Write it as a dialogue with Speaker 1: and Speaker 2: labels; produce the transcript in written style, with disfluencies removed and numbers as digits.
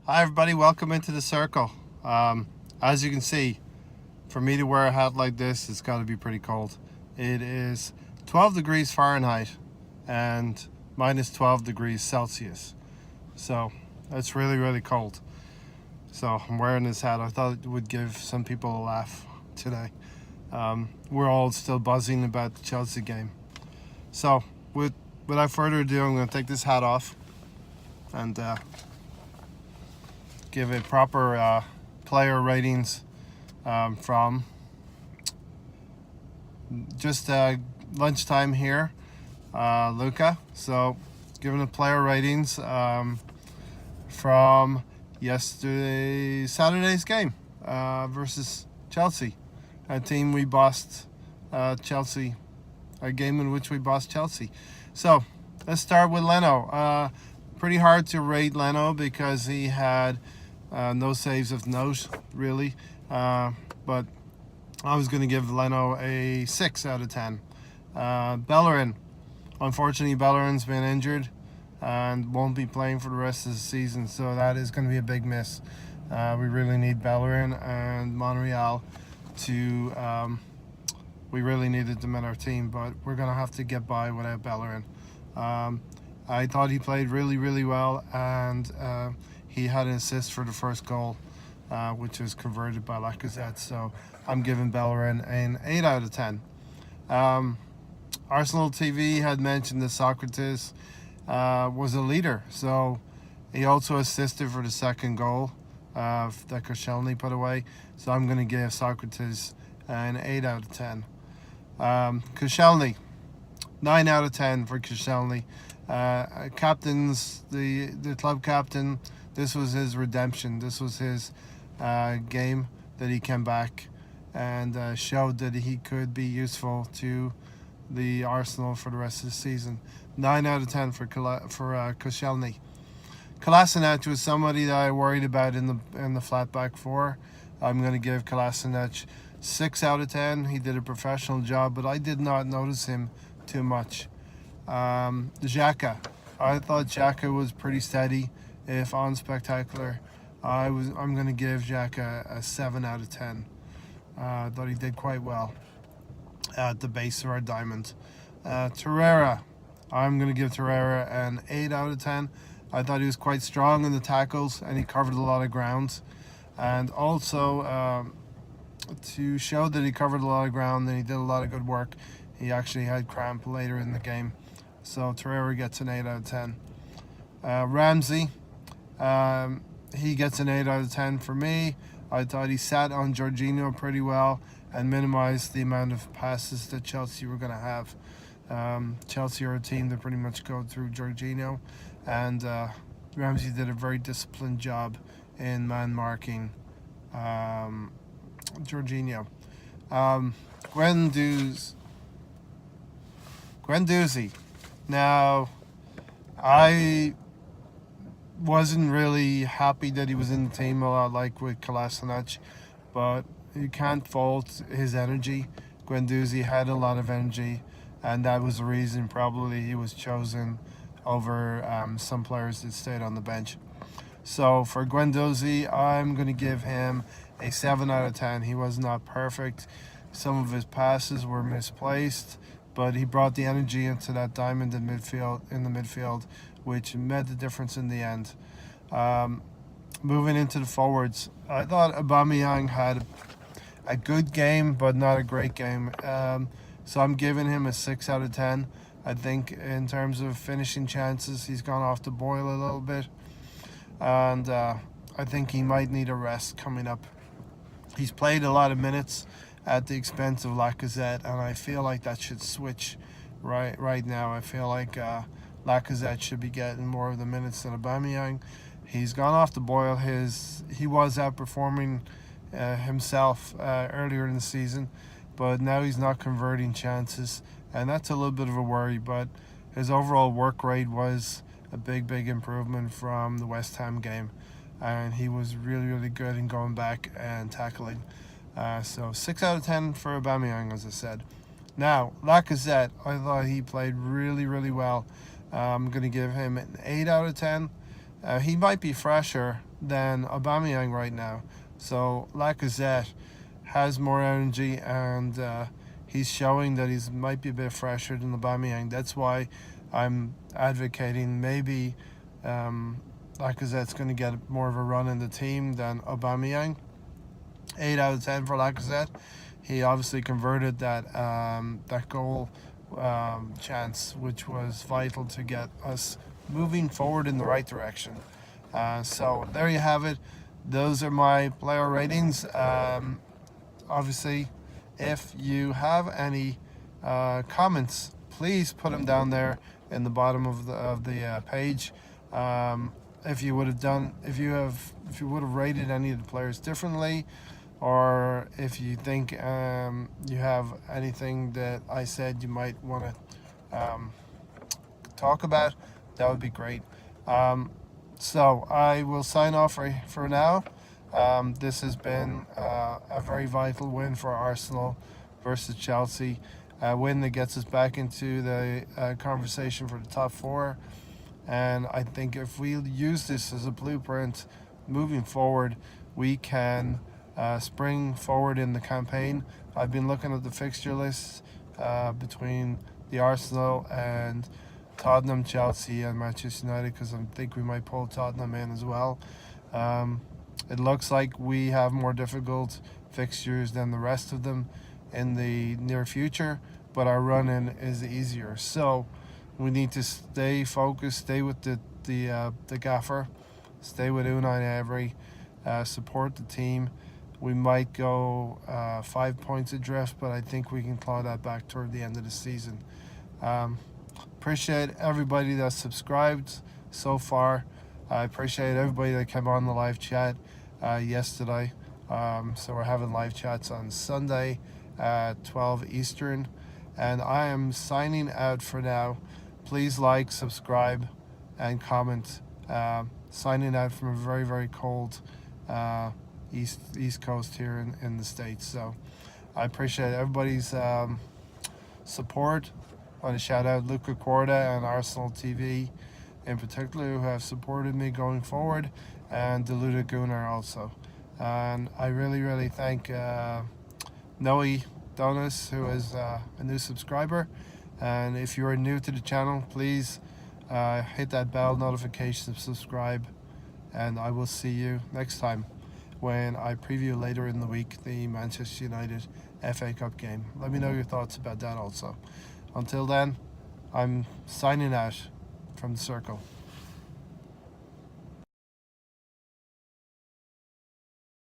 Speaker 1: Hi everybody, welcome into the circle. As you can see, for me to wear a hat like this, it's got to be pretty cold. It is 12 degrees Fahrenheit and minus 12 degrees Celsius. So it's really, really cold. So I'm wearing this hat. I thought it would give some people a laugh today. We're all still buzzing about the Chelsea game. So without further ado, I'm going to take this hat off and give it proper player ratings from just lunchtime here, Luca. So, giving the player ratings from Saturday's game versus Chelsea, a team we bossed Chelsea, a game in which we bossed Chelsea. So, let's start with Leno. Pretty hard to rate Leno because he had no saves of note, really. But I was going to give Leno a 6 out of 10. Bellerin. Unfortunately, Bellerin's been injured and won't be playing for the rest of the season, so that is going to be a big miss. We really need Bellerin and Monreal to... we really needed them in our team, but we're going to have to get by without Bellerin. I thought he played really, really well, and he had an assist for the first goal, which was converted by Lacazette. So I'm giving Bellerin an 8 out of 10. Arsenal TV had mentioned that Socrates was a leader. So he also assisted for the second goal that Koscielny put away. So I'm going to give Socrates an 8 out of 10. Koscielny, 9 out of 10 for Koscielny. Captains, the club captain, this was his redemption. This was his game that he came back and showed that he could be useful to the Arsenal for the rest of the season. 9 out of 10 for Koscielny. Kolasinac was somebody that I worried about in the flat back four. I'm going to give Kolasinac 6 out of 10. He did a professional job, but I did not notice him too much. Xhaka. I thought Xhaka was pretty steady, if unspectacular. I'm going to give Xhaka a 7 out of 10. I thought he did quite well at the base of our diamond. Torreira. I'm going to give Torreira an 8 out of 10. I thought he was quite strong in the tackles and he covered a lot of ground. And also, to show that he covered a lot of ground and he did a lot of good work, he actually had cramp later in the game. So Torreira gets an 8 out of 10. Ramsey, he gets an 8 out of 10 for me. I thought he sat on Jorginho pretty well and minimized the amount of passes that Chelsea were going to have. Chelsea are a team that pretty much go through Jorginho, and Ramsey did a very disciplined job in man marking Jorginho. Guendouzi. Now, I wasn't really happy that he was in the team a lot like with Kolasinac, but you can't fault his energy. Guendouzi had a lot of energy, and that was the reason probably he was chosen over some players that stayed on the bench. So for Guendouzi, I'm going to give him a 7 out of 10. He was not perfect. Some of his passes were misplaced, but he brought the energy into that diamond in the midfield, which made the difference in the end. Moving into the forwards, I thought Aubameyang had a good game, but not a great game. So I'm giving him a 6 out of 10. I think in terms of finishing chances, he's gone off the boil a little bit. And I think he might need a rest coming up. He's played a lot of minutes at the expense of Lacazette, and I feel like that should switch right now. I feel like Lacazette should be getting more of the minutes than Aubameyang. He's gone off the boil. He was outperforming himself earlier in the season, but now he's not converting chances, and that's a little bit of a worry. But his overall work rate was a big improvement from the West Ham game, and he was really good in going back and tackling. So 6 out of 10 for Aubameyang, as I said. Now, Lacazette, I thought he played really well. I'm going to give him an 8 out of 10. He might be fresher than Aubameyang right now. So Lacazette has more energy, and he's showing that he might be a bit fresher than Aubameyang. That's why I'm advocating maybe Lacazette's going to get more of a run in the team than Aubameyang. 8 out of 10 for Lacazette. He obviously converted that goal chance, which was vital to get us moving forward in the right direction. So there you have it. Those are my player ratings. Obviously, if you have any comments, please put them down there in the bottom of the page. If you would have rated any of the players differently, or if you think you have anything that I said you might want to talk about, that would be great. So I will sign off for now. This has been a very vital win for Arsenal versus Chelsea, a win that gets us back into the conversation for the top four. And I think if we use this as a blueprint moving forward, we can spring forward in the campaign. I've been looking at the fixture list between the Arsenal and Tottenham, Chelsea, and Manchester United, because I think we might pull Tottenham in as well. It looks like we have more difficult fixtures than the rest of them in the near future, but our run-in is easier. So we need to stay focused, stay with the gaffer, stay with Unai Emery, support the team. We might go 5 points adrift, but I think we can claw that back toward the end of the season. Appreciate everybody that subscribed so far. I appreciate everybody that came on the live chat yesterday. So we're having live chats on Sunday at 12 Eastern. And I am signing out for now. Please like, subscribe, and comment. Signing out from a very, very cold East Coast here in the States. So I appreciate everybody's support. I want to shout out Luca Corda and Arsenal TV in particular, who have supported me going forward, and Deluda Gunnar also. And I really, really thank Noe Donis, who is a new subscriber. And if you are new to the channel, please hit that bell notification, subscribe, and I will see you next time when I preview later in the week the Manchester United FA Cup game. Let me know your thoughts about that also. Until then, I'm signing out from the circle.